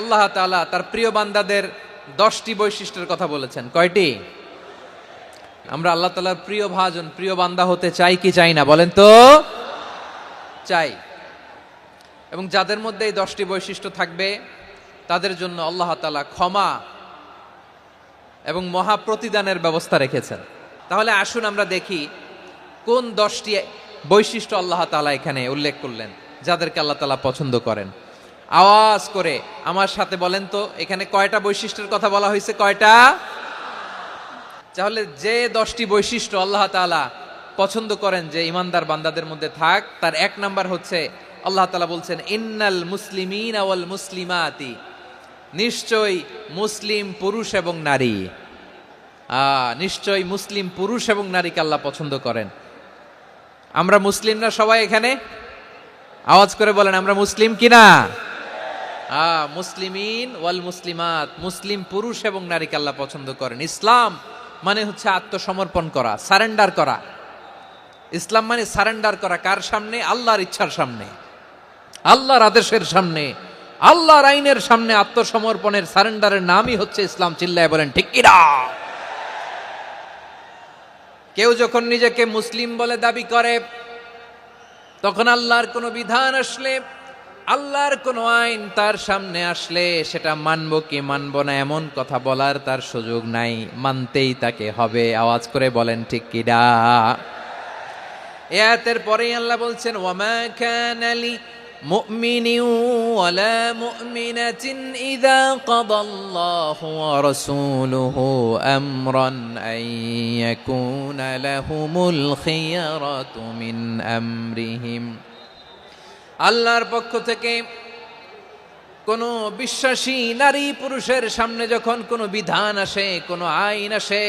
আল্লাহ তাআলা তার প্রিয় বান্দাদের 10টি বৈশিষ্ট্যের কথা বলেছেন। কয়টি? আমরা আল্লাহ তাআলার প্রিয় ভাজন, প্রিয় বান্দা হতে চাই কি চাই না বলেন তো? চাই। এবং যাদের মধ্যে এই 10টি বৈশিষ্ট্য থাকবে তাদের জন্য আল্লাহ তাআলা ক্ষমা এবং মহা প্রতিদানের ব্যবস্থা রেখেছেন। তাহলে আসুন আমরা দেখি কোন 10টি বৈশিষ্ট্য আল্লাহ তাআলা এখানে উল্লেখ করলেন যাদেরকে আল্লাহ তাআলা পছন্দ করেন। আওয়াজ করে আমার সাথে বলেন তো, এখানে কয়টা বৈশিষ্ট্যের কথা বলা হয়েছে? কয়টা? তাহলে যে 10টি বৈশিষ্ট্য আল্লাহ তাআলা পছন্দ করেন যে ইমানদার বান্দাদের মধ্যে থাক, তার 1 নাম্বার হচ্ছে আল্লাহ তাআলা বলছেন ইন্নাল মুসলিমিনা ওয়াল মুসলিমাতি, নিশ্চয়ই মুসলিম পুরুষ এবং নারী, নিশ্চয়ই মুসলিম পুরুষ এবং নারীকে আল্লাহ পছন্দ করেন। আমরা মুসলিমরা সবাই এখানে? আওয়াজ করে বলেন আমরা মুসলিম কিনা? মুসলিমিন ওয়াল মুসলিমাত, মুসলিম পুরুষ এবং নারীকে আল্লাহ পছন্দ করেন। ইসলাম মানে হচ্ছে আত্মসমর্পণ করা, সারেন্ডার করা। ইসলাম মানে সারেন্ডার করা কার সামনে? আল্লাহর ইচ্ছার সামনে, আল্লাহর আদেশের সামনে, আল্লাহর আইনের সামনে আত্মসমর্পণের সারেন্ডারের নামই হচ্ছে ইসলাম। চিল্লায় বলেন ঠিক কিনা? কেউ যখন নিজেকে মুসলিম বলে দাবি করে, তখন আল্লাহর কোনো বিধান আসলে, আল্লাহর কোনো আইন তার সামনে আসলে সেটা মানবো কি মানবো না এমন কথা বলার তার সুযোগ নাই, মানতেই তাকে হবে। আওয়াজ করে বলেন ঠিক কিনা? এই আয়াতের পরেই আল্লাহ বলছেন ওয়ামা কানা লি মুমিনিন ওয়ালা মুমিনাতিন ইযা কাদাল্লাহু ওয়া রাসূলুহু আমরান আন ইয়াকুনা লাহুমুল খিয়ারাতু মিন আমরিহিম। আল্লাহর পক্ষ থেকে কোনো বিশ্বাসী নারী পুরুষের সামনে যখন কোনো বিধান আসে, কোনো আইন আসে,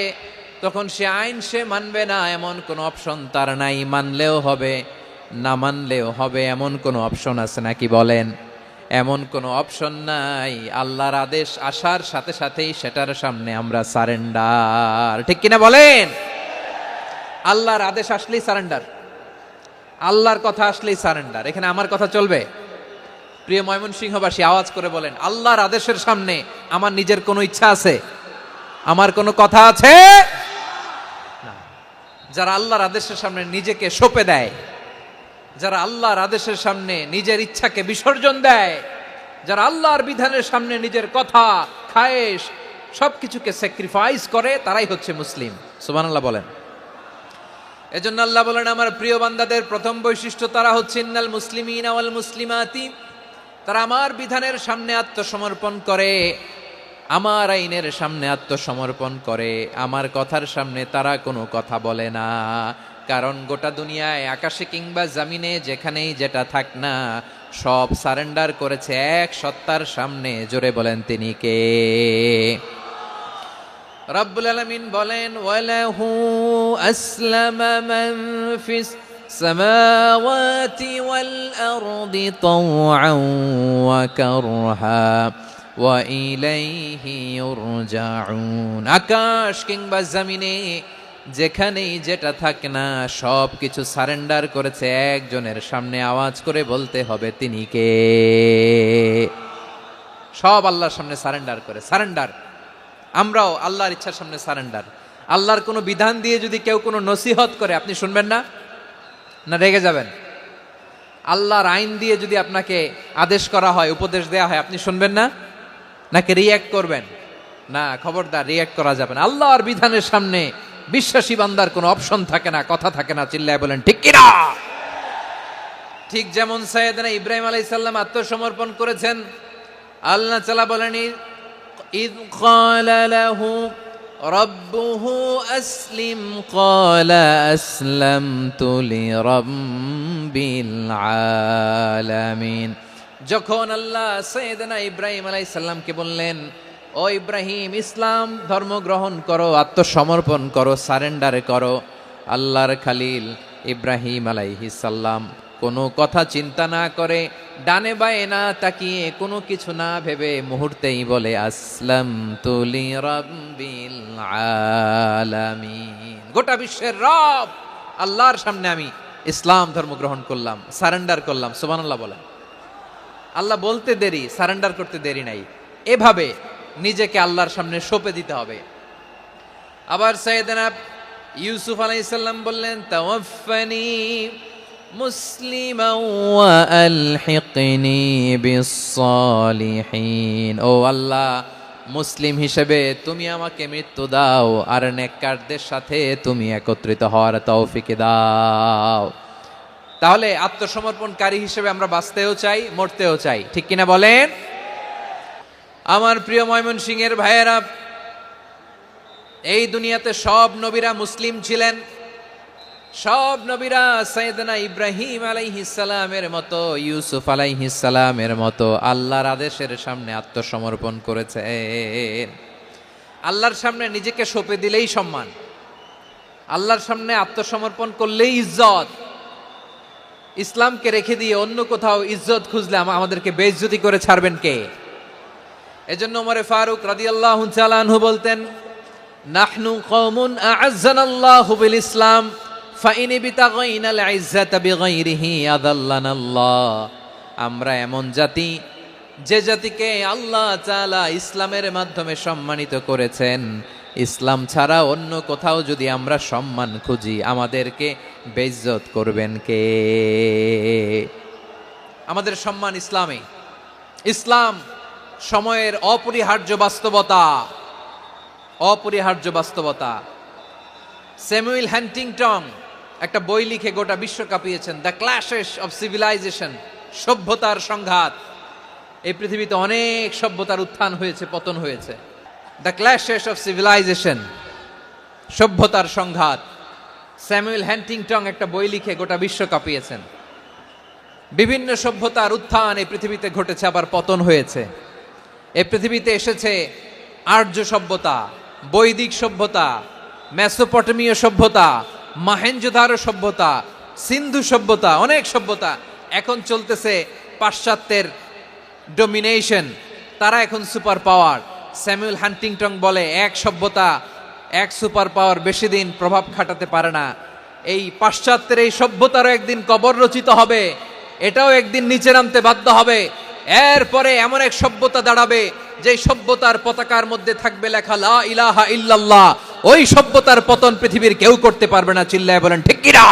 তখন সে আইন সে মানবে না এমন কোনো অপশন তার নাই। মানলেও হবে, না মানলেও হবে এমন কোনো অপশন আছে নাকি বলেন? এমন কোনো অপশন নাই। আল্লাহর আদেশ আসার সাথে সাথেই সেটার সামনে আমরা সারেন্ডার। ঠিক কিনা বলেন? আল্লাহর আদেশ আসলেই সারেন্ডার, আল্লাহর কথা আসলেই সারেন্ডার। এখানে আমার কথা চলবে? প্রিয় ময়মনসিংহবাসী আওয়াজ করে বলেন আল্লাহর আদেশের সামনে আমার নিজের কোনো ইচ্ছা আছে? আমার কোনো কথা আছে? না। যারা আল্লাহর আদেশের সামনে নিজেকে সঁপে দেয়, যারা আল্লাহর আদেশের সামনে নিজের ইচ্ছাকে বিসর্জন দেয়, যারা আল্লাহর বিধানের সামনে নিজের কথা, খায়েশ সবকিছুকে স্যাক্রিফাইস করে, তারাই হচ্ছে মুসলিম। সুবহানাল্লাহ বলেন। এজন্য আল্লাহ বলেন আমার প্রিয় বান্দাদের প্রথম বৈশিষ্ট্য তারা হচ্ছে ইন্নাল মুসলিমিনা ওয়াল মুসলিমাতি, তারা আমার বিধানের সামনে আত্মসমর্পণ করে, আমার আইনের সামনে আত্মসমর্পণ করে, আমার কথার সামনে তারা কোনো কথা বলে না। কারণ গোটা দুনিয়ায় আকাশে কিংবা জমিনে যেখানেই যেটা থাক না, সব সারেন্ডার করেছে এক সত্তার সামনে। জোরে বলেন তিনি কে? রব্বুল আলামিন বলেন ওয়ালাহু আসলামা মান ফিস সামাওয়াতি ওয়াল আরদি তাওআন ওয়া কারহা ওয়া ইলাইহি ইউরজাউন। আকাশ কিংবা জমিনে যেখানেই যেটা থাকে না, সব কিছু সারেন্ডার করেছে একজনের সামনে। আওয়াজ করে বলতে হবে তিনি কে? সব আল্লাহর সামনে সারেন্ডার করে। সারেন্ডার। আমরাও আল্লাহর ইচ্ছার সামনে সারেন্ডার। আল্লাহর কোনো বিধান দিয়ে যদি কেউ কোনো নসিহত করে, আপনি শুনবেন না? না রেগে যাবেন? আল্লাহর আইন দিয়ে যদি আপনাকে আদেশ করা হয়, উপদেশ দেয়া হয়, আপনি শুনবেন না? নাকি রিয়্যাক্ট করবেন? না, খবরদার, রিয়্যাক্ট করা যাবে না। আল্লাহর বিধানের সামনে বিশ্বাসী বান্দার কোনো অপশন থাকে না, কথা থাকে না। চিল্লায় বলেন ঠিক কিনা? ঠিক যেমন সাইয়েদনা ইব্রাহিম আলাইহিস সালাম আত্মসমর্পণ করেছেন। আল্লাহ তাআলা বলেন إذ قال له ربه أسلم قال أسلمت لرب العالمين। যখন আল্লাহ সাইয়েদনা ইব্রাহিম আলাইহিস সালামকে বললেন ও ইব্রাহিম ইসলাম ধর্ম গ্রহণ করো, আত্মসমর্পণ করো, সারেন্ডার করো, আল্লাহর খালিল ইব্রাহিম আলাইহিস সালাম কোনো কথা চিন্তা না করে, ডানে বায়ে না তাকিয়ে, কোনো কিছু না ভেবে মুহূর্তেই বলে আসলামতু লিরাব্বিল আলামিন। গোটা বিশ্বের রব আল্লাহর সামনে আমি ইসলাম ধর্ম গ্রহণ করলাম, সারেন্ডার করলাম। সুবহানাল্লাহ বলেন। আল্লাহ বলতে দেরি, সারেন্ডার করতে দেরি নাই। এভাবে নিজেকে আল্লাহর সামনে সঁপে দিতে হবে। আবার সাইয়েদনা ইউসুফ আলাইহিস সালাম বললেন, তাওয়াফফানি মুসলিমান ওয়া আলহিকনি বিস-সালিহিন। ও আল্লাহ, মুসলিম হিসেবে তুমি আমাকে মৃত্যু দাও, আর নেককারদের সাথে তুমি একত্রিত হওয়ার তৌফিক দাও। তাহলে আত্মসমর্পণকারী হিসেবে আমরা বাঁচতেও চাই, মরতেও চাই, ঠিক কিনা বলেন? আমার প্রিয় ময়মনসিংহের ভাইয়েরা, এই দুনিয়াতে সব নবীরা মুসলিম ছিলেন। সব নবীরা সাইয়েদনা ইব্রাহিম আলাইহিস সালামের মতো, ইউসুফ আলাইহিস সালামের মতো আল্লাহর আদেশের সামনে আত্মসমর্পণ করেছেন। আল্লাহর সামনে নিজেকে সঁপে দিলেই সম্মান, আল্লাহর সামনে আত্মসমর্পণ করলেই ইজ্জত। ইসলামকে রেখে দিয়ে অন্য কোথাও ইজ্জত খুঁজলে আমাদেরকে বেইজ্জতি করে ছাড়বেন কে? এজন্য ওমর ফারুক রাদিয়াল্লাহু তাআলা আনহু বলতেন, নাহনু কওমুন আ'আজ্জানাল্লাহু বিল ইসলাম ফাইন বিতাগাইনাল ইজ্জাতা বিগাইরিহি আযাল্লানাল্লাহ। আমরা এমন জাতি, যে জাতিকে আল্লাহ তাআলা ইসলামের মাধ্যমে সম্মানিত করেছেন। ইসলাম ছাড়া অন্য কোথাও যদি আমরা সম্মান খুঁজি, আমাদেরকে বেইজ্জত করবেন কে? আমাদের সম্মান ইসলামে। ইসলাম সময়ের অপরিহার্য বাস্তবতা, অপরিহার্য বাস্তবতা। স্যামুয়েল হ্যান্টিংটন একটা বই লিখে গোটা বিশ্ব কাঁপিয়েছেন, দ্য ক্ল্যাশেস অফ সিভিলাইজেশন, সভ্যতার সংঘাত। এই পৃথিবীতে অনেক সভ্যতার উত্থান হয়েছে, পতন হয়েছে। দ্য ক্ল্যাশেস অফ সিভিলাইজেশন, সভ্যতার সংঘাত। স্যামুয়েল হ্যান্টিংটন একটা বই লিখে গোটা বিশ্ব কাঁপিয়েছেন। বিভিন্ন সভ্যতার উত্থান এই পৃথিবীতে ঘটেছে, আবার পতন হয়েছে। এই পৃথিবীতে এসেছে আর্য সভ্যতা, বৈদিক সভ্যতা, মেসোপটেমীয় সভ্যতা, মহেঞ্জোদারো সভ্যতা, সিন্ধু সভ্যতা, অনেক সভ্যতা। এখন চলতেছে পাশ্চাত্যের ডমিনেশন, তারা এখন সুপার পাওয়ার। স্যামুয়েল হান্টিংটন বলে, এক সভ্যতা, এক সুপার পাওয়ার বেশি দিন প্রভাব খাটাতে পারে না। এই পাশ্চাত্যের এই সভ্যতারও একদিন কবর রচিত হবে, এটাও একদিন নিচে নামতে বাধ্য হবে। এরপরে এমন এক সভ্যতা দাঁড়াবে, যে সভ্যতার পতাকার মধ্যে থাকবে লেখা লা ইলাহা ইল্লাল্লাহ। ওই সভ্যতার পতন পৃথিবীর কেউ করতে পারবে না, চিল্লায় বলেন ঠিক কিনা?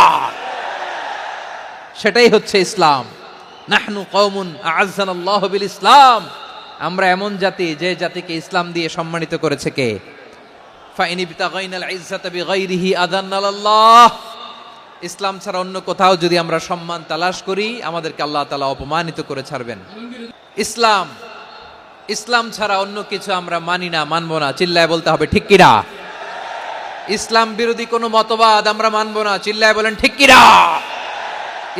সেটাই হচ্ছে ইসলাম। নাহনু কওমুন আ'আজ্জানাল্লাহু বিল ইসলাম। আমরা এমন জাতি, যে জাতিকে ইসলাম দিয়ে সম্মানিত করেছে কে? ফাইন বিতাগাইনাল ইজ্জাতা বিগাইরিহি আযান্নাল্লাহ। ইসলাম ছাড়া অন্য কোথাও যদি আমরা সম্মান তালাশ করি, আমাদেরকে আল্লাহ তাআলা অপমানিত করে ছাড়বেন। ইসলাম, ইসলাম ছাড়া অন্য কিছু আমরা মানি না, মানব না, চিল্লায় বলতে হবে ঠিক কিনা? ইসলাম বিরোধী কোনো মতবাদ আমরা মানব না, চিল্লায় বলেন ঠিক কিনা?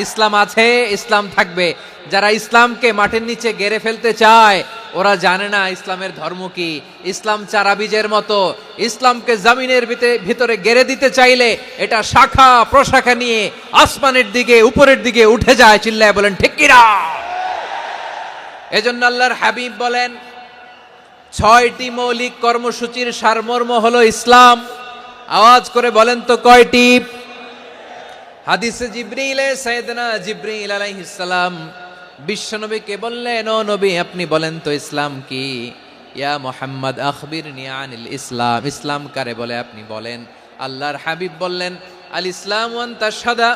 ইসলাম আছে, ইসলাম থাকবে। যারা ইসলামকে মাটির নিচে গেড়ে ফেলতে চায়, ওরা জানে না ইসলামের ধর্ম কি। ইসলাম চারা বীজের মতো, ইসলামকে জমিনের ভিতরে গেড়ে দিতে চাইলে এটা শাখা প্রশাখা নিয়ে আসমানের দিকে, উপরের দিকে উঠে যায়, চিল্লায় বলেন ঠিক কিনা? এজন্য আল্লাহর হাবিব বলেন, 6টি মৌলিক কর্মসূচির সারমর্ম হলো ইসলাম। আওয়াজ করে বলেন তো কয়টি? হাদিসে জিবরিলে সাইয়েদনা জিবরিল আলাইহিস সালাম বিশ্বনবীকে বললেন, ও নবী, আপনি বলেন তো ইসলাম কি? ইয়া মুহাম্মদ আখবিরনি আনিল ইসলাম। ইসলাম কারে বলে আপনি বলেন। আল্লাহর হাবিব বললেন, আল ইসলাম ওয়ান তাশহাদা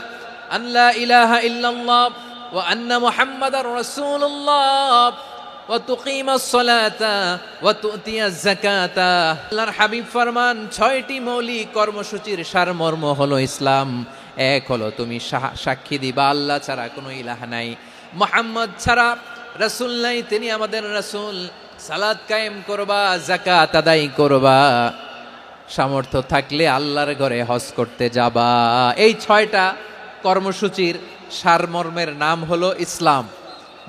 আন লা ইলাহা ইল্লাল্লাহ ওয়া আন্না মুহাম্মাদার রাসূলুল্লাহ ওয়া তুকিমাস সালাতা ওয়া তুতিয়াজ যাকাতা। আল্লাহর হাবিব ফরমান, 6টি মৌলিক কর্মসূচির সারমর্ম হলো ইসলাম। এক হলো তুমি সাক্ষী দিবা আল্লাহ ছাড়া কোনো ইলাহ নাই, মুহাম্মদ ছাড়া রাসূল নাই, তিনি আমাদের রাসূল। সালাত কায়েম করবা, যাকাত আদায় করবা, সামর্থ্য থাকলে আল্লাহর ঘরে হজ করতে যাবা। এই 6টা কর্মসূচির সারমর্মের নাম হলো ইসলাম।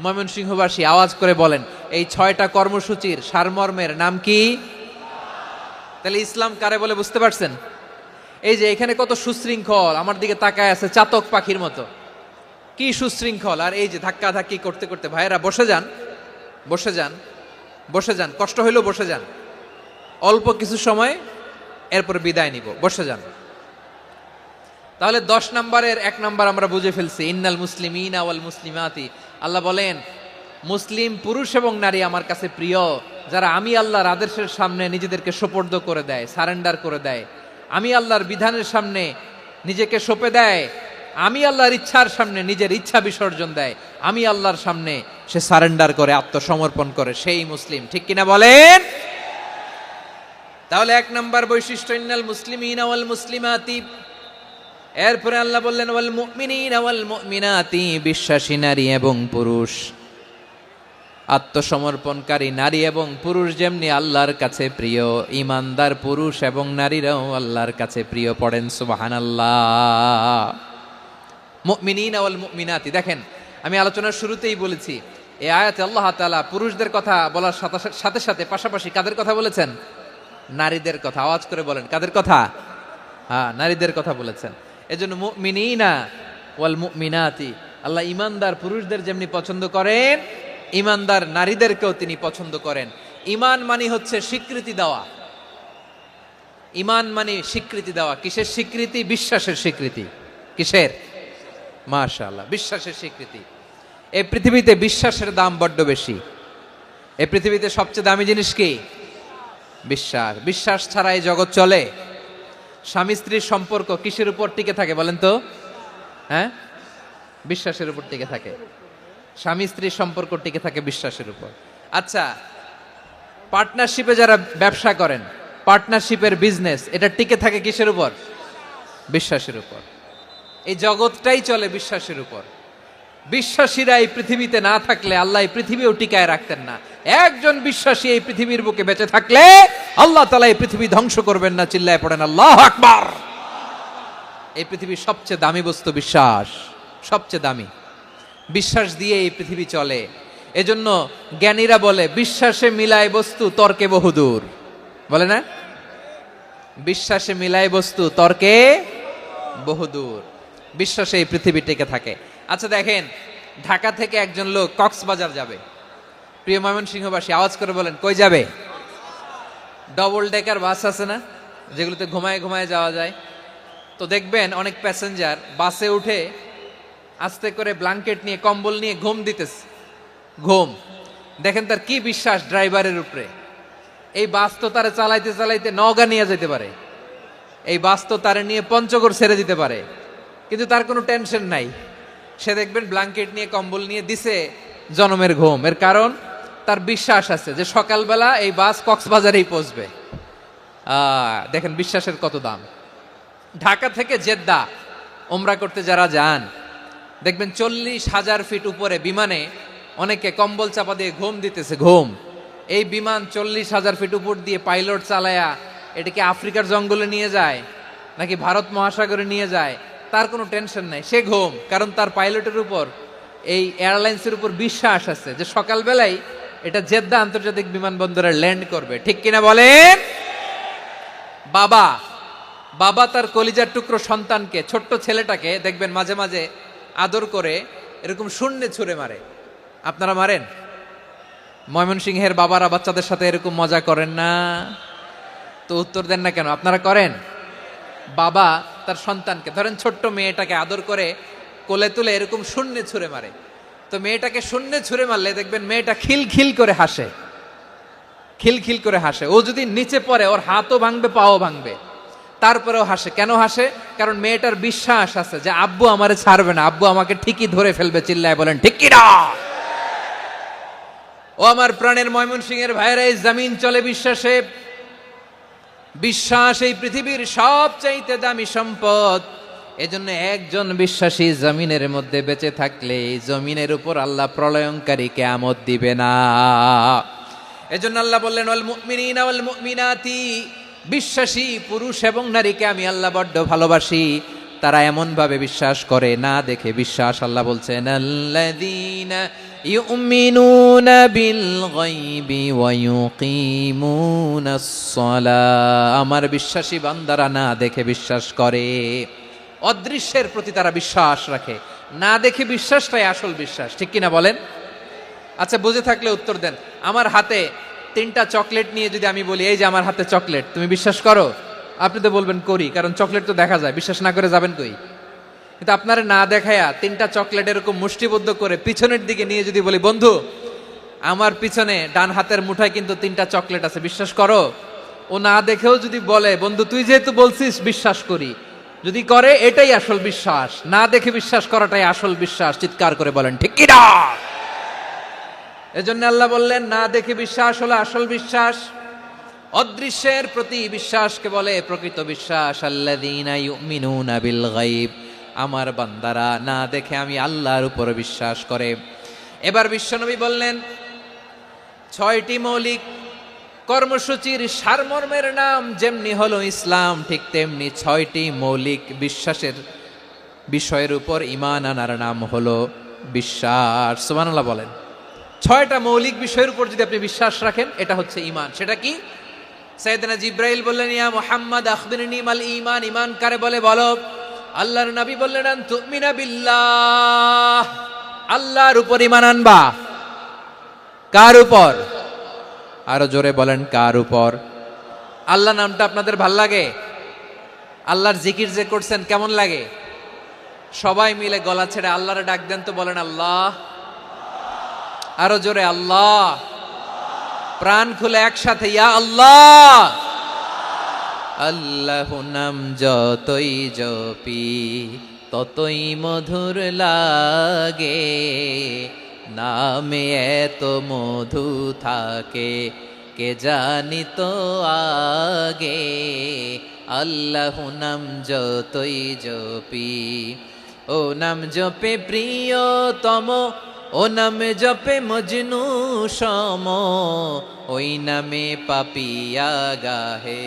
ময়মনসিংহবাসী আওয়াজ করে বলেন, এই 6টা কর্মসূচির সারমর্মের নাম কি? তাহলে ইসলাম কারে বলে বুঝতে পারছেন? এই যে এখানে কত সুশৃঙ্খল, আমার দিকে তাকায় আছে চাতক পাখির মতো, কি সুশৃঙ্খল। আর এই যে ধাক্কা ধাক্কি করতে করতে, ভাইয়েরা বসে যান, বসে যান, বসে যান, কষ্ট হইলেও বসে যান, অল্প কিছু সময়, এরপর বিদায় নিব, বসে যান। তাহলে 10 নম্বরের 1 নম্বর আমরা বুঝে ফেলছি, ইন্নাল মুসলিমিনা ওয়াল মুসলিমাতি। আল্লাহ বলেন, মুসলিম পুরুষ এবং নারী আমার কাছে প্রিয়, যারা আমি আল্লাহর আদেশের সামনে নিজেদেরকে সোপর্দ করে দেয়, সারেন্ডার করে দেয়, আমি আল্লাহর বিধানের সামনে নিজেকে সঁপে দেয়, আমি আল্লাহর ইচ্ছার সামনে নিজের ইচ্ছা বিসর্জন দেয়, আমি আল্লাহর সামনে সে সারেন্ডার করে, আত্মসমর্পণ করে, সেই মুসলিম। ঠিক কিনা বলেন? তাহলে এক নাম্বার বৈশিষ্ট্য ইন্নাল মুসলিমিনা ওয়াল মুসলিমাতি। এরপরে আল্লাহ বললেন ওয়াল মুমিনিনা ওয়াল মুমিনাতি, বিশ্বাসী নারী এবং পুরুষ, আত্মসমর্পণকারী নারী এবং পুরুষ যেমনি আল্লাহর কাছে প্রিয়, ইমানদার পুরুষ এবং নারীরাও আল্লাহর কাছে প্রিয়। পড়েন সুবহানাল্লাহ। মুমিনিনা ওয়াল মুমিনাতি, দেখেন আমি আলোচনার শুরুতেই বলেছি এই আয়াতে আল্লাহ তাআলা পুরুষদের কথা বলার সাথে সাথে পাশাপাশি কাদের কথা বলেছেন? নারীদের কথা। আওয়াজ করে বলেন, কাদের কথা? হ্যাঁ, নারীদের কথা বলেছেন। এজন্য মুমিনিনা ওয়াল মুমিনাতি, আল্লাহ ইমানদার পুরুষদের যেমনি পছন্দ করেন, ইমানদার নারীদেরকেও তিনি পছন্দ করেন। ঈমান মানে হচ্ছে স্বীকৃতি দেওয়া। ঈমান মানে স্বীকৃতি দেওয়া। কিসের স্বীকৃতি? বিশ্বাসের স্বীকৃতি। কিসের? মাশাআল্লাহ, বিশ্বাসের স্বীকৃতি। এই পৃথিবীতে বিশ্বাসের দাম বড্ড বেশি। এই পৃথিবীতে সবচেয়ে দামি জিনিস কি? বিশ্বাস। বিশ্বাস ছাড়া এই জগৎ চলে? স্বামী স্ত্রীর সম্পর্ক কিসের উপর টিকে থাকে বলেন তো? হ্যাঁ, বিশ্বাসের উপর টিকে থাকে। স্বামী স্ত্রীর সম্পর্ক টিকে থাকে বিশ্বাসের উপর। আচ্ছা, পার্টনারশিপে যারা ব্যবসা করেন, পার্টনারশিপের বিজনেস, এটা টিকে থাকে কিসের উপর? বিশ্বাসের উপর। এই জগৎটাই চলে বিশ্বাসের উপর। বিশ্বাসীরা এই পৃথিবীতে না থাকলে আল্লাহ এই পৃথিবীও টিকায় রাখতেন না। একজন বিশ্বাসী এই পৃথিবীর বুকে বেঁচে থাকলে আল্লাহ তাআলা এই পৃথিবী ধ্বংস করবেন না। চিল্লায় পড়েন আল্লাহু আকবার। এই পৃথিবীর সবচেয়ে দামি বস্তু বিশ্বাস, সবচেয়ে দামি। বিশ্বাস দিয়ে এই পৃথিবী চলে। এজন্য জ্ঞানীরা বলে বিশ্বাসে মিলায় বস্তু, তর্কে বহুদূর। বলে না? বিশ্বাসে মিলায় বস্তু, তর্কে বহুদূর। বিশ্বাসে এই পৃথিবী টিকে থাকে। আচ্ছা দেখেন, ঢাকা থেকে একজন লোক কক্সবাজার যাবে। প্রিয় ময়মনসিংহবাসী আওয়াজ করে বলেন, কই যাবে? ডবল ডেকার বাস আছে না, যেগুলোতে ঘুমায় ঘুমায় যাওয়া যায়। তো দেখবেন অনেক প্যাসেঞ্জার বাসে উঠে আস্তে করে ব্ল্যাঙ্কেট নিয়ে, কম্বল নিয়ে ঘুম দিতেছে। ঘুম দেখেন তার কি বিশ্বাস ড্রাইভারের উপরে। এই বাস তো তারা চালাইতে চালাইতে নওগাঁ নিয়ে যেতে পারে, এই বাস তো তারা নিয়ে পঞ্চগড় ছেড়ে দিতে পারে, কিন্তু তার কোনো টেনশন নাই। সে দেখবেন ব্ল্যাঙ্কেট নিয়ে, কম্বল নিয়ে দিছে জনমের ঘুম। এর কারণ তার বিশ্বাস আছে যে সকালবেলা এই বাস কক্সবাজারেই পৌঁছবে। দেখেন বিশ্বাসের কত দাম। ঢাকা থেকে জেদ্দা ওমরা করতে যারা যান, দেখবেন 40,000 ফিট উপরে বিমানে অনেকে কম্বল চাপা দিয়ে ঘুম দিতেছে। ঘুম। এই বিমান 40,000 ফিট উপর দিয়ে পাইলট চালায়া এটাকে আফ্রিকার জঙ্গলে নিয়ে যায় নাকি ভারত মহাসাগরে নিয়ে যায়, তার কোনো টেনশন নাই। সে ঘুম, কারণ তার পাইলটের উপর, এই এয়ারলাইন্সের উপর বিশ্বাস আছে যে সকালবেলায় এটা জেদ্দা আন্তর্জাতিক বিমানবন্দরে ল্যান্ড করবে। ঠিক কিনা বলেন? বাবা বাবা তার কলিজার টুকরো সন্তানকে, ছোট্ট ছেলেটাকে দেখবেন মাঝে মাঝে আদর করে এরকম শূন্যে ছুঁড়ে মারে। আপনারা মারেন? ময়মনসিংহের বাবারা বাচ্চাদের সাথে এরকম মজা করেন না? তো উত্তর দেন না কেন? আপনারা করেন? বাবা তার সন্তানকে, ধরেন ছোট্ট মেয়েটাকে আদর করে কোলে তুলে এরকম শূন্যে ছুঁড়ে মারে। তো মেয়েটাকে শূন্যে ছুঁড়ে মারলে দেখবেন মেয়েটা খিলখিল করে হাসে, খিলখিল করে হাসে। ও যদি নিচে পড়ে ওর হাতও ভাঙবে, পাও ভাঙবে, তারপরেও হাসে। কেন হাসে? কারণ মেয়েটার বিশ্বাস আছে যে আব্বু আমারে ছাড়বে না, আব্বু আমাকে ঠিকই ধরে ফেলবে। চিল্লায় বলেন ঠিক কি না? ও আমার প্রাণের ময়মনসিংহের ভাইরা, এই জমিন চলে বিশ্বাসে। বিশ্বাস এই পৃথিবীর সবচাইতে দামি সম্পদ। এজন্য একজন বিশ্বাসী জমিনের মধ্যে বেঁচে থাকলে এই জমিনের উপর আল্লাহ প্রলয়ঙ্কারী কিয়ামত দিবে না। এজন্য আল্লাহ বললেন ওয়াল মুমিনিনা ওয়াল মুমিনাতি, বিশ্বাসী পুরুষ এবং নারীকে আমি আল্লাহ বড্ড ভালোবাসি। তারা এমন ভাবে বিশ্বাস করে, না দেখে বিশ্বাস। আল্লাহ বলছেন আল্লাযীনা ইউমিনুনা বিল গায়বি ওয়া ইউকিমুনাস সালাহ, আমার বিশ্বাসী বান্দারা না দেখে বিশ্বাস করে। অদৃশ্যের প্রতি তারা বিশ্বাস রাখে, না দেখে বিশ্বাসটাই আসল বিশ্বাস। ঠিক কিনা বলেন? আচ্ছা, বুঝে থাকলে উত্তর দেন। আমার হাতে 3টা চকলেট নিয়ে যদি আমি বলি এই যে আমার হাতে চকলেট, তুমি বিশ্বাস করো? আপনি তো বলবেন করি, কারণ চকলেট তো দেখা যায়। বিশ্বাস না করে যাবেন কই? কিন্তু আপনারা না দেখায়া 3টা চকলেট এরকম মুষ্টিবদ্ধ করে পিছনের দিকে নিয়ে যদি বলি বন্ধু আমার পিছনে ডান হাতের মুঠায় কিন্তু 3টা চকলেট আছে, বিশ্বাস করো? ও না দেখেও যদি বলে, বন্ধু তুই যেহেতু বলছিস বিশ্বাস করি, যদি করে এটাই আসল বিশ্বাস, না দেখে বিশ্বাস করাটাই আসল বিশ্বাস। চিৎকার করে বলেন ঠিক কি না? এজন্য আল্লাহ বললেন না দেখে বিশ্বাস হলো আসল বিশ্বাস। অদৃশ্যের প্রতি বিশ্বাসকে বলে প্রকৃত বিশ্বাস। আল্লাযীনা ইউমিনুনা বিল গায়ব, আমার বান্দারা না দেখে আমি আল্লাহর উপর বিশ্বাস করে। এবার বিশ্বনবী বললেন 6টি মৌলিক কর্মসূচির সারমর্মের নাম যেমনি হলো ইসলাম, ঠিক তেমনি 6টি মৌলিক বিশ্বাসের বিষয়ের উপর ঈমান আনার নাম হলো বিশ্বাস। সুবহানাল্লাহ বলেন। 6টা মৌলিক বিষয়ের উপর যদি আপনি বিশ্বাস রাখেন, এটা হচ্ছে ঈমান। সেটা কি? সাইয়েদনা জিব্রাইল বললেন, ইয়া মুহাম্মদ আখবিরনি মাল ঈমান, ঈমান কারে বলে বলো। আল্লাহর নবী বললেন, আন তুমিনা বিল্লাহ, আল্লাহর উপর ঈমান আনবা। কার উপর? আরো জোরে বলেন, কার উপর? আল্লাহ নামটা আপনাদের ভাল লাগে? আল্লাহর জিকির যে করছেন কেমন লাগে? সবাই মিলে গলা ছেড়ে আল্লাহরে ডাক দেন তো, বলেন আল্লাহ। আরো জোরে আল্লাহ। প্রাণ খুলে একসাথে ইয়া আল্লাহ। আল্লাহু নাম যতই জপি ততই মধুর লাগে, নামে এত মধু থাকে কে জানি তো আগে। আল্লাহু নাম যতই জপি, ও নাম জপে প্রিয়তম, ও নামে জপে মজনু সম, ওই নামে পাপিয়া গাহে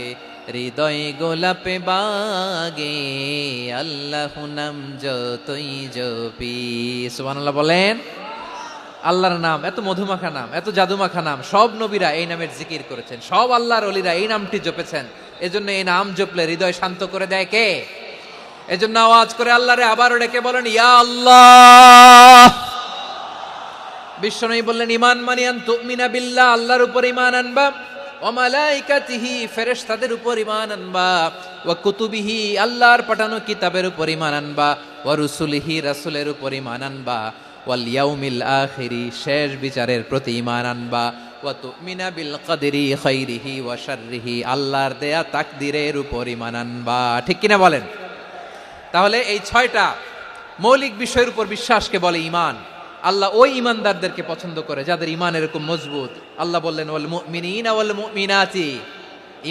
হৃদয় গোলাপে বাগে। আল্লাহু নাম যতই জপি। সুবহানাল্লাহ বলেন। আল্লাহর নাম এত মধুমাখা নাম, এত জাদুমাখা নাম, সব নবীরা এই নামের জিকির করেছেন, সব আল্লাহর ওলিরা এই নামটি জপেছেন। এজন্য এই নাম জপলে হৃদয় শান্ত করে দেয় কে? এজন্য আওয়াজ করে আল্লাহরে আবারও ডেকে বলেন ইয়া আল্লাহ। বিশ্বনবী বললেন ঈমান মানে আন তুমিনা বিল্লাহ, আল্লাহর উপর ঈমান আনবা, ওয়া মালাইকাতিহি, ফেরেশতাদের উপর ঈমান আনবা, ওয়া কুতুবিহি, আল্লাহর পাঠানো কিতাবের উপর ঈমান আনবা, ওয়া রুসুলিহি, রাসূলের উপর ঈমান আনবা, ওয়াল ইয়াউমিল আখিরি, শেষ বিচারের প্রতি ঈমান আনবা, ওয়া তুমিনা বিল কদরি খাইরিহি ওয়া শাররিহি, আল্লাহর দেয়া তাকদীরের উপর ঈমান আনবা। ঠিক কিনা বলেন? তাহলে এই 6টা মৌলিক বিষয়ের উপর বিশ্বাসকে বলে ঈমান। আল্লাহ ওই ঈমানদারদেরকে পছন্দ করে যাদের ঈমান এরকম মজবুত। আল্লাহ বললেন ওয়াল মুমিনিনা ওয়াল মুমিনাতি,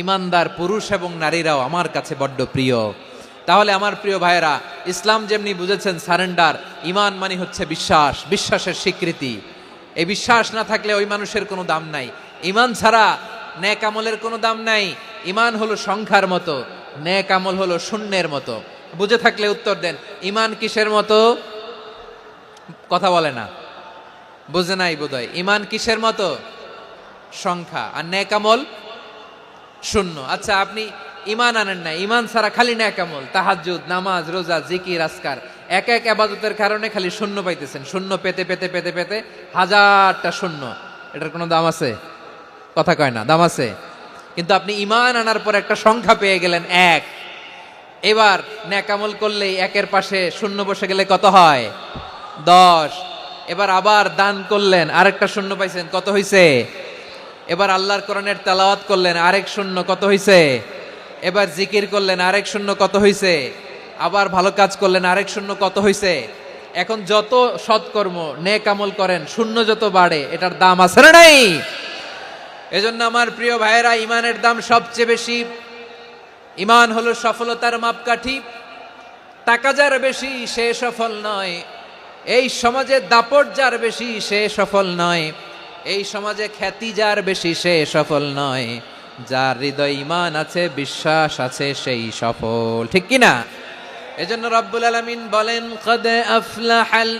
ঈমানদার পুরুষ এবং নারীরাও আমার কাছে বড্ড প্রিয়। তাহলে আমার প্রিয় ভাইয়েরা, ইসলাম যেমনি বুঝেছেন সারেন্ডার, ঈমান মানে হচ্ছে বিশ্বাস, বিশ্বাসের স্বীকৃতি। এই বিশ্বাস না থাকলে ওই মানুষের কোনো দাম নাই। ঈমান ছাড়া নেক আমলের কোনো দাম নাই। ঈমান হলো সংখ্যার মতো, নেক আমল হলো শূন্যের মতো। বুঝে থাকলে উত্তর দেন, ঈমান কিসের মতো? কথা বলে না, বুঝে নাই বোধহয়। ঈমান কিসের মতো? সংখ্যা। আর নেক আমল শূন্য। আচ্ছা, আপনি ঈমান আনেন না, ঈমান ছাড়া খালি নেক আমল, তাহাজ্জুদ, নামাজ, রোজা, জিকির, আজকার, এক এক ইবাদতের কারণে খালি শূন্য পাইতেছেন। শূন্য পেতে পেতে পেতে পেতে হাজারটা শূন্য। এটার কোনো দাম আছে? কথা কয় না, দাম আছে। কিন্তু আপনি ঈমান আনার পর একটা সংখ্যা পেয়ে গেলেন, এক। এবার নেক আমল করলেই একের পাশে শূন্য বসে গেলে কত হয়? 10। এবার আবার দান করলেন, আরেকটা শূন্য পাইছেন, কত হইছে? এবার আল্লাহর কোরআনের তেলাওয়াত করলেন, আরেক শূন্য, কত হইছে? এবার জিকির করলেন, আরেক শূন্য, কত হইছে? আবার ভালো কাজ করলেন, আরেক শূন্য, কত হইছে? এখন যত সৎকর্ম নেক আমল করেন, শূন্য যত বাড়ে, এটার দাম আছে না নাই? এজন্য আমার প্রিয় ভাইয়েরা, ঈমানের দাম সবচেয়ে বেশি। ঈমান হলো সফলতার মাপকাঠি। টাকা যার বেশি সে সফল নয়, এই সমাজে দাপট যার বেশি সে সফল নয়, এই সমাজে খ্যাতি যার বেশি সে সফল নয়, যার হৃদয় ঈমান আছে, বিশ্বাস আছে, সেই সফল। ঠিক কিনা? এজন্য রব্বুল আলামিন বলেন, কদ আফলাহাল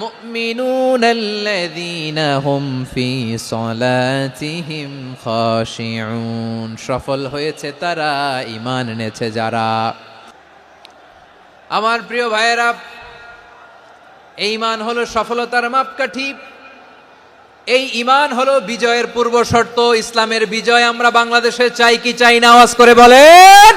মুমিনুনাল্লাযীনা হুম ফি সলাতিহিম খাশিউন, সফল হয়েছে তারা, ঈমান এনেছে যারা। আমার প্রিয় ভাইয়েরা, এই ঈমান হলো সফলতার মাপকাঠি। এই ঈমান হলো বিজয়ের পূর্ব শর্ত। ইসলামের বিজয় আমরা বাংলাদেশে চাই কি চাই না? আওয়াজ করে বলেন।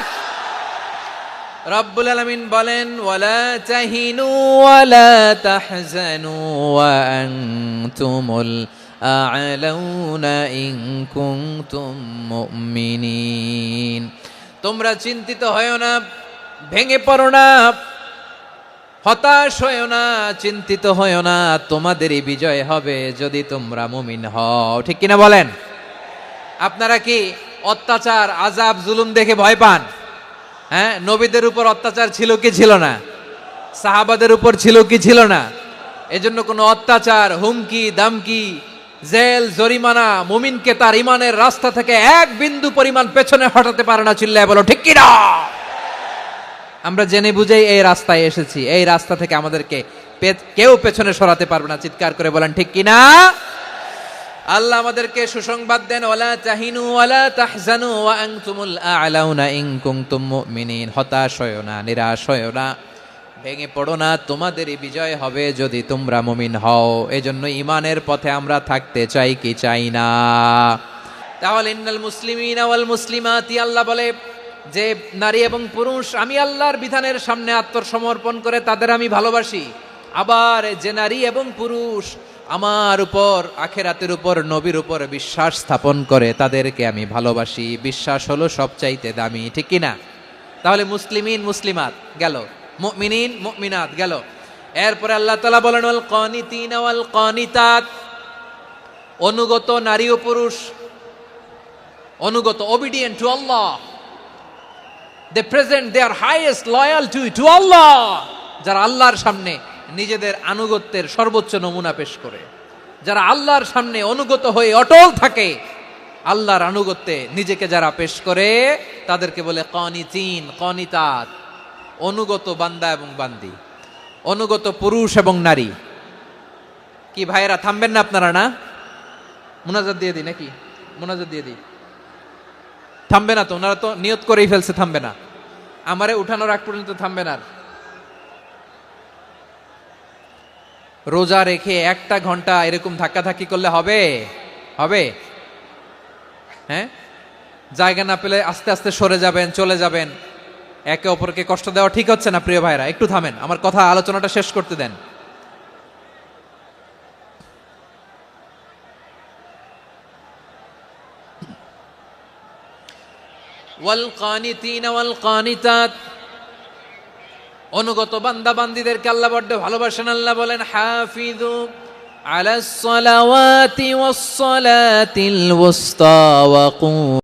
রব্বুল আলামিন বলেন, ওয়ালা তাহিনু ওয়ালা তাহজানু ওয়া আনতুমুল আ'লাউনা ইন কুনতুম মুমিনিন। তোমরা চিন্তিত হয়ো না, ভেঙে পড়ো না, হতাশ হয়ো না, চিন্তিত হয়ো না, তোমাদেরই বিজয় হবে যদি তোমরা মুমিন হও। ঠিক কিনা বলেন? আপনারা কি অত্যাচার, আযাব, জুলুম দেখে ভয় পান? হ্যাঁ, নবীদের উপর অত্যাচার ছিল কি ছিল না? সাহাবাদের উপর ছিল কি ছিল না? এজন্য কোনো অত্যাচার, হুমকি, দামকি, জেল, জরিমানা মুমিনকে তার ইমানের রাস্তা থেকে এক বিন্দু পরিমাণ পেছনে হটাতে পারে না। চিল্লায় বলো ঠিক কিনা? আমরা জেনে বুঝেই এই রাস্তায় এসেছি, এই রাস্তা থেকে আমাদেরকে কেউ পেছনে সরাতে পারবে না। চিৎকার করে বলেন ঠিক কিনা? আল্লাহ আমাদেরকে সুসংবাদ দেন, ওয়ালা তাহিনু ওয়ালা তাহজানু ওয়া আনতুমুল আ'লাউনা ইন কুনতুম মুমিনিন। হতাশ হয়ো না, নিরাশ হয়ো না, ভেঙে পড়ো না, তোমাদেরই বিজয় হবে যদি তোমরা মুমিন হও। এজন্য ঈমানের পথে আমরা থাকতে চাই কি চাই না? তাহলে ইন্নাল মুসলিমিনা ওয়াল মুসলিমাতি, আল্লাহ বলে যে নারী এবং পুরুষ আমি আল্লাহর বিধানের সামনে আত্মসমর্পণ করে তাদের আমি ভালোবাসি। আবার যে নারী এবং পুরুষ আমার উপর, আখিরাতের উপর, নবীর উপর বিশ্বাস স্থাপন করে তাদেরকে আমি ভালোবাসি। বিশ্বাস হলো সবচাইতে দামি। ঠিক কিনা? তাহলে মুসলিমিন মুসলিমাত গেল, মুমিনিন মুমিনাত গেল। এরপরে আল্লাহ তাআলা বলেন ওয়াল কানিতিনা ওয়াল কানিতাত, অনুগত নারী ও পুরুষ, অনুগত, obedient to Allah, they present their highest loyalty to Allah, যারা আল্লাহর সামনে নিজেদের আনুগত্যের সর্বোচ্চ নমুনা পেশ করে, যারা আল্লাহর সামনে অনুগত হয়ে অটল থাকে, আল্লাহর আনুগত্যে নিজেকে যারা পেশ করে তাদেরকে বলে কানিতিন, কানিতাত, অনুগত বান্দা এবং বান্দি, অনুগত পুরুষ এবং নারী। কি ভাইয়েরা, থামবেন না আপনারা? না, মুনাজাত দিয়ে দিই নাকি? মুনাজাত দিয়ে দিই। থামবে না তো? ওনারা তো নিয়ত করেই ফেলছে থামবে না। আমারে উঠানোর আগ পর্যন্ত থামবে না। রোজা রেখে 1টা ঘন্টা এরকম ধাক্কাধাক্কি করলে হবে? হবে? হ্যাঁ, জায়গা না পেলে আস্তে আস্তে সরে যাবেন, চলে যাবেন। একে অপরকে কষ্ট দেওয়া ঠিক হচ্ছে না। প্রিয় ভাইরা, একটু থামেন, আমার কথা, আলোচনাটা শেষ করতে দেন। ওয়াল কানিতিনা ওয়াল কানিতাত, অনুগত বান্দা বান্দীদেরকে আল্লাহ বড্ড ভালোবাসেন। আল্লাহ বলেন হাফিযু আলাস সালাওয়াতি ওয়াস সালাতিল ওয়াসতা ওয়া